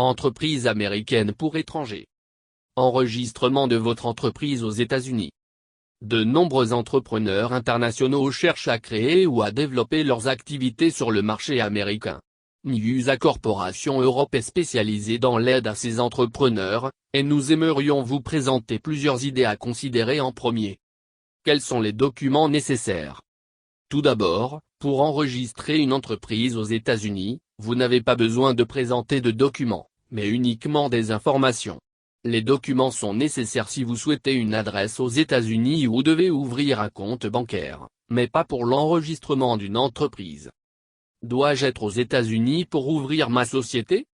Entreprise américaine pour étrangers. Enregistrement de votre entreprise aux États-Unis. De nombreux entrepreneurs internationaux cherchent à créer ou à développer leurs activités sur le marché américain. Niusa Corporation Europe est spécialisée dans l'aide à ces entrepreneurs, et nous aimerions vous présenter plusieurs idées à considérer en premier. Quels sont les documents nécessaires? Tout d'abord, pour enregistrer une entreprise aux États-Unis, vous n'avez pas besoin de présenter de documents, mais uniquement des informations. Les documents sont nécessaires si vous souhaitez une adresse aux États-Unis ou devez ouvrir un compte bancaire, mais pas pour l'enregistrement d'une entreprise. Dois-je être aux États-Unis pour ouvrir ma société?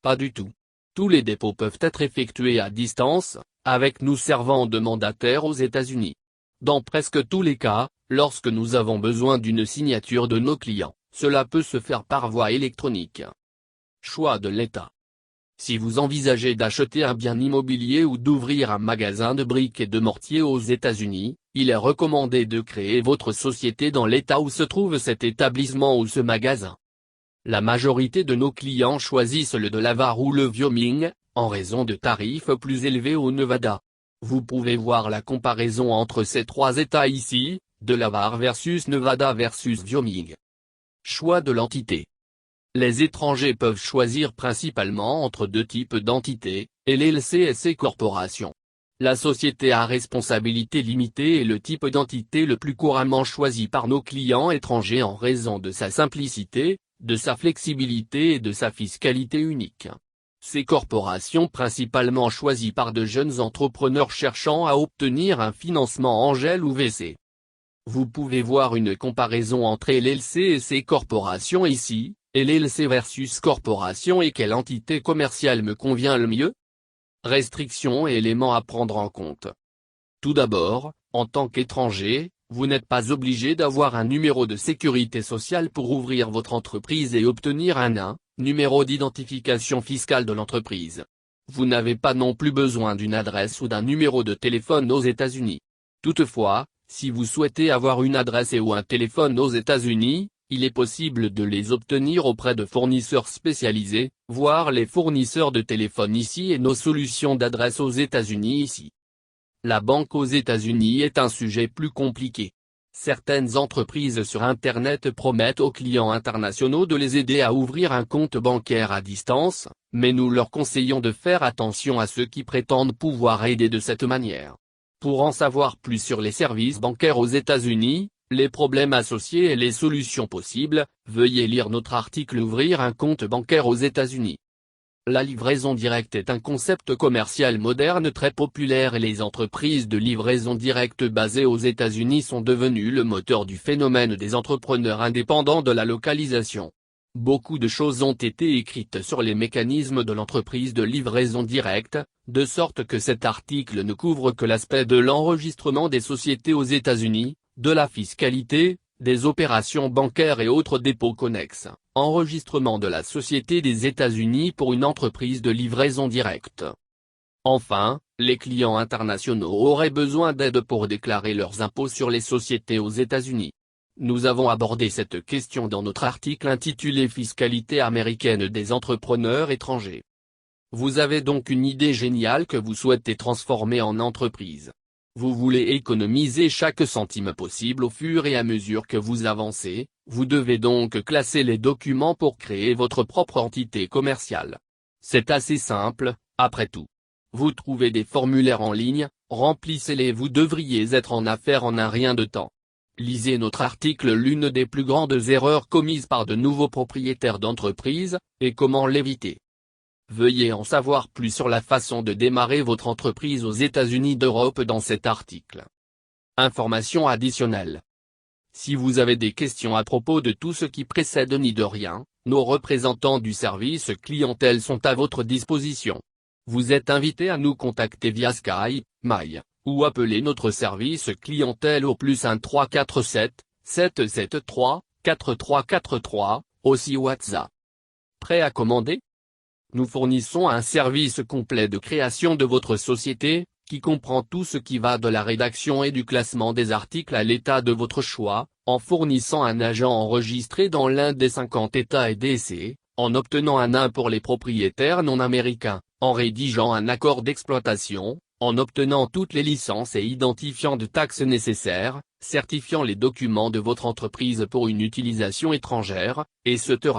Pas du tout. Tous les dépôts peuvent être effectués à distance, avec nous servant de mandataires aux États-Unis. Dans presque tous les cas, lorsque nous avons besoin d'une signature de nos clients, cela peut se faire par voie électronique. Choix de l'État. Si vous envisagez d'acheter un bien immobilier ou d'ouvrir un magasin de briques et de mortier aux États-Unis, il est recommandé de créer votre société dans l'État où se trouve cet établissement ou ce magasin. La majorité de nos clients choisissent le Delaware ou le Wyoming, en raison de tarifs plus élevés au Nevada. Vous pouvez voir la comparaison entre ces trois États ici, Delaware versus Nevada versus Wyoming. Choix de l'entité. Les étrangers peuvent choisir principalement entre deux types d'entités, LLC et C corporation. La société à responsabilité limitée est le type d'entité le plus couramment choisi par nos clients étrangers en raison de sa simplicité, de sa flexibilité et de sa fiscalité unique. C corporation principalement choisie par de jeunes entrepreneurs cherchant à obtenir un financement Angel ou VC. Vous pouvez voir une comparaison entre LLC et C corporation ici. LLC versus corporation et quelle entité commerciale me convient le mieux? Restrictions et éléments à prendre en compte. Tout d'abord, en tant qu'étranger, vous n'êtes pas obligé d'avoir un numéro de sécurité sociale pour ouvrir votre entreprise et obtenir un numéro d'identification fiscale de l'entreprise. Vous n'avez pas non plus besoin d'une adresse ou d'un numéro de téléphone aux États-Unis. Toutefois, si vous souhaitez avoir une adresse ou un téléphone aux États-Unis, il est possible de les obtenir auprès de fournisseurs spécialisés, voire les fournisseurs de téléphone ici et nos solutions d'adresse aux États-Unis ici. La banque aux États-Unis est un sujet plus compliqué. Certaines entreprises sur Internet promettent aux clients internationaux de les aider à ouvrir un compte bancaire à distance, mais nous leur conseillons de faire attention à ceux qui prétendent pouvoir aider de cette manière. Pour en savoir plus sur les services bancaires aux États-Unis, les problèmes associés et les solutions possibles, veuillez lire notre article Ouvrir un compte bancaire aux États-Unis. La livraison directe est un concept commercial moderne très populaire et les entreprises de livraison directe basées aux États-Unis sont devenues le moteur du phénomène des entrepreneurs indépendants de la localisation. Beaucoup de choses ont été écrites sur les mécanismes de l'entreprise de livraison directe, de sorte que cet article ne couvre que l'aspect de l'enregistrement des sociétés aux États-Unis, de la fiscalité, des opérations bancaires et autres dépôts connexes, enregistrement de la société des États-Unis pour une entreprise de livraison directe. Enfin, les clients internationaux auraient besoin d'aide pour déclarer leurs impôts sur les sociétés aux États-Unis. Nous avons abordé cette question dans notre article intitulé Fiscalité américaine des entrepreneurs étrangers. Vous avez donc une idée géniale que vous souhaitez transformer en entreprise. Vous voulez économiser chaque centime possible au fur et à mesure que vous avancez, vous devez donc classer les documents pour créer votre propre entité commerciale. C'est assez simple, après tout. Vous trouvez des formulaires en ligne, remplissez-les, vous devriez être en affaires en un rien de temps. Lisez notre article L'une des plus grandes erreurs commises par de nouveaux propriétaires d'entreprises, et comment l'éviter. Veuillez en savoir plus sur la façon de démarrer votre entreprise aux États-Unis d'Europe dans cet article. Informations additionnelles. Si vous avez des questions à propos de tout ce qui précède ni de rien, nos représentants du service clientèle sont à votre disposition. Vous êtes invité à nous contacter via Skype, Mail, ou appeler notre service clientèle au +1 347 773 4343, aussi WhatsApp. Prêt à commander? Nous fournissons un service complet de création de votre société, qui comprend tout ce qui va de la rédaction et du classement des articles à l'état de votre choix, en fournissant un agent enregistré dans l'un des 50 États et DC, en obtenant un nain pour les propriétaires non américains, en rédigeant un accord d'exploitation, en obtenant toutes les licences et identifiants de taxes nécessaires, certifiant les documents de votre entreprise pour une utilisation étrangère, etc.